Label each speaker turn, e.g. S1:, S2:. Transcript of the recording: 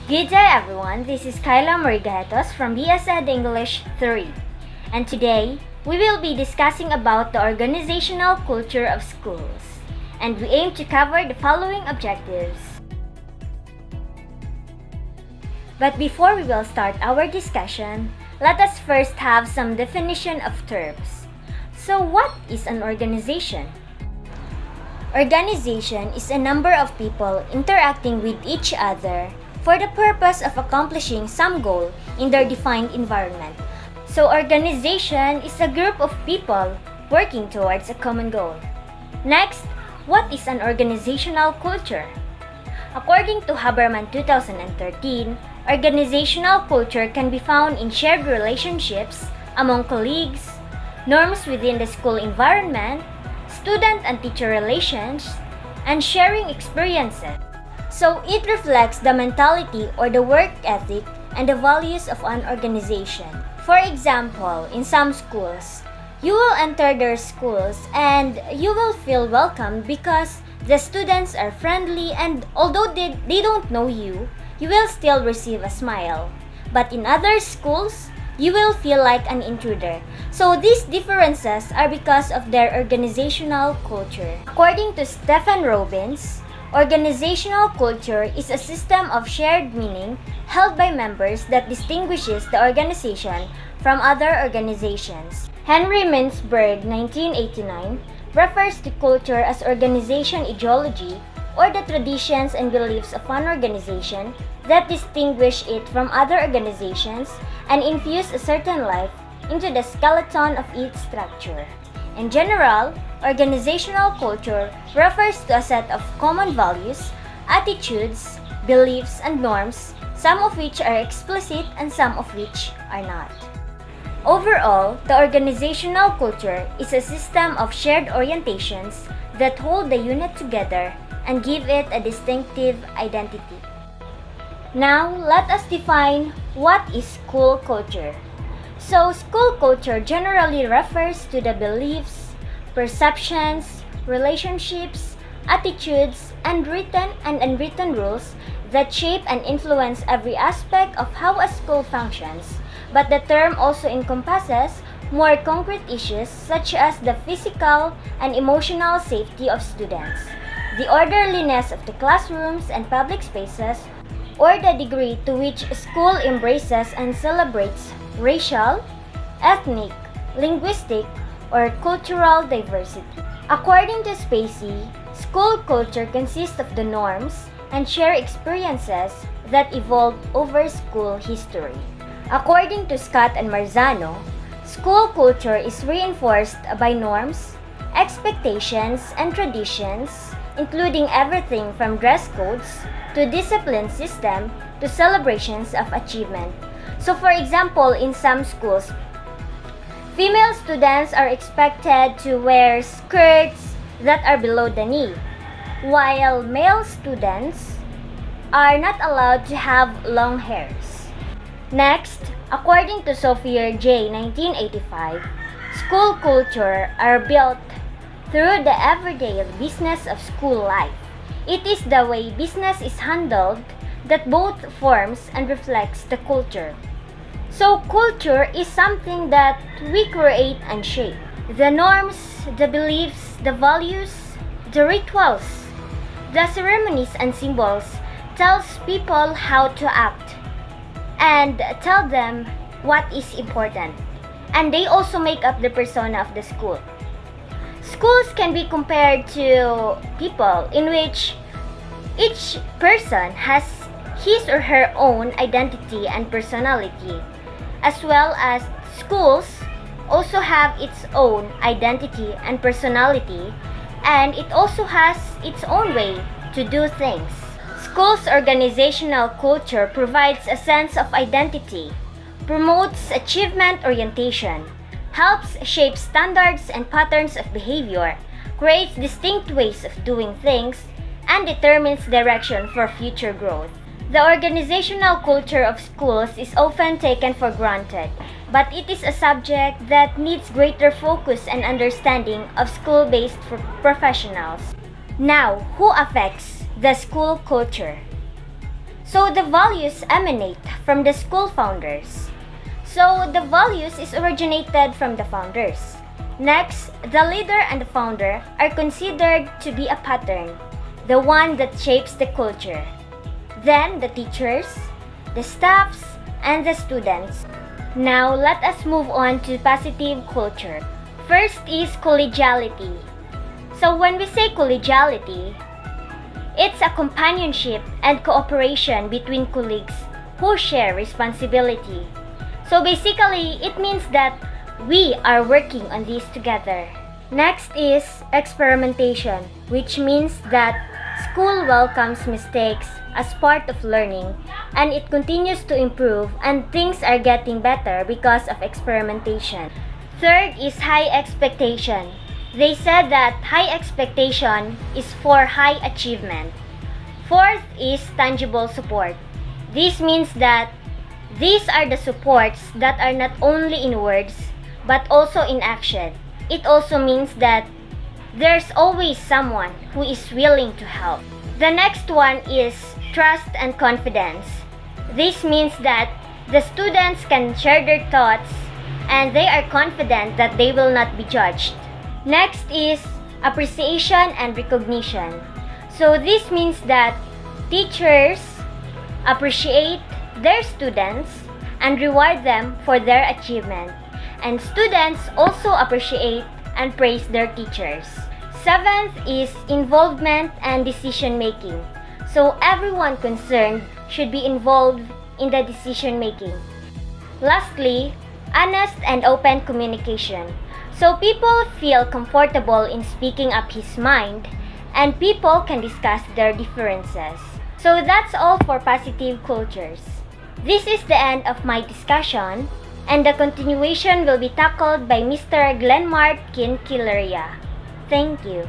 S1: Good day everyone, this is Kyla Marigatos from BS Ed English 3. And today, we will be discussing about the organizational culture of schools. And we aim to cover the following objectives. But before we will start our discussion, let us first have some definition of terms. So what is an organization? Organization is a number of people interacting with each other for the purpose of accomplishing some goal in their defined environment. So organization is a group of people working towards a common goal. Next, what is an organizational culture? According to Haberman 2013, organizational culture can be found in shared relationships among colleagues, norms within the school environment, student and teacher relations, and sharing experiences. So it reflects the mentality or the work ethic and the values of an organization. For example, in some schools, you will enter their schools and you will feel welcome because the students are friendly, and although they don't know you, you will still receive a smile. But in other schools, you will feel like an intruder. So these differences are because of their organizational culture. According to Stephen Robbins, organizational culture is a system of shared meaning held by members that distinguishes the organization from other organizations. Henry Mintzberg, 1989, refers to culture as organization ideology or the traditions and beliefs of an organization that distinguish it from other organizations and infuse a certain life into the skeleton of its structure. In general, organizational culture refers to a set of common values, attitudes, beliefs, and norms, some of which are explicit and some of which are not. Overall, the organizational culture is a system of shared orientations that hold the unit together and give it a distinctive identity. Now, let us define what is school culture. So, school culture generally refers to the beliefs, perceptions, relationships, attitudes, and written and unwritten rules that shape and influence every aspect of how a school functions. But the term also encompasses more concrete issues such as the physical and emotional safety of students, the orderliness of the classrooms and public spaces, or the degree to which a school embraces and celebrates racial, ethnic, linguistic, or cultural diversity. According to Spacey, school culture consists of the norms and shared experiences that evolve over school history. According to Scott and Marzano, school culture is reinforced by norms, expectations, and traditions, including everything from dress codes to discipline system to celebrations of achievement. So for example, in some schools, female students are expected to wear skirts that are below the knee, while male students are not allowed to have long hairs. Next, according to Sophia J. 1985, school culture are built through the everyday business of school life. It is the way business is handled that both forms and reflects the culture. So culture is something that we create and shape. The norms, the beliefs, the values, the rituals, the ceremonies and symbols tells people how to act and tell them what is important. And they also make up the persona of the school. Schools can be compared to people in which each person has his or her own identity and personality, as well as schools also have its own identity and personality, and it also has its own way to do things. Schools' organizational culture provides a sense of identity, promotes achievement orientation, helps shape standards and patterns of behavior, creates distinct ways of doing things, and determines direction for future growth. The organizational culture of schools is often taken for granted, but it is a subject that needs greater focus and understanding of school-based professionals. Now, who affects the school culture? So the values emanate from the school founders. So the values is originated from the founders. Next, the leader and the founder are considered to be a pattern, the one that shapes the culture. Then the teachers, the staffs, and the students. Now let us move on to positive culture. First is collegiality. So when we say collegiality, it's a companionship and cooperation between colleagues who share responsibility. So basically, it means that we are working on this together. Next is experimentation, which means that school welcomes mistakes as part of learning and it continues to improve and things are getting better because of experimentation. Third is high expectation. They said that high expectation is for high achievement. Fourth is tangible support. This means that these are the supports that are not only in words but also in action. It also means that there's always someone who is willing to help. The next one is trust and confidence. This means that the students can share their thoughts and they are confident that they will not be judged. Next is appreciation and recognition. So this means that teachers appreciate their students and reward them for their achievement. And students also appreciate and praise their teachers. Seventh is involvement and decision making. So everyone concerned should be involved in the decision making. Lastly, honest and open communication. So people feel comfortable in speaking up his mind and people can discuss their differences. So that's all for positive cultures. This is the end of my discussion and the continuation will be tackled by Mr. Glenmart Kinkileria. Thank you.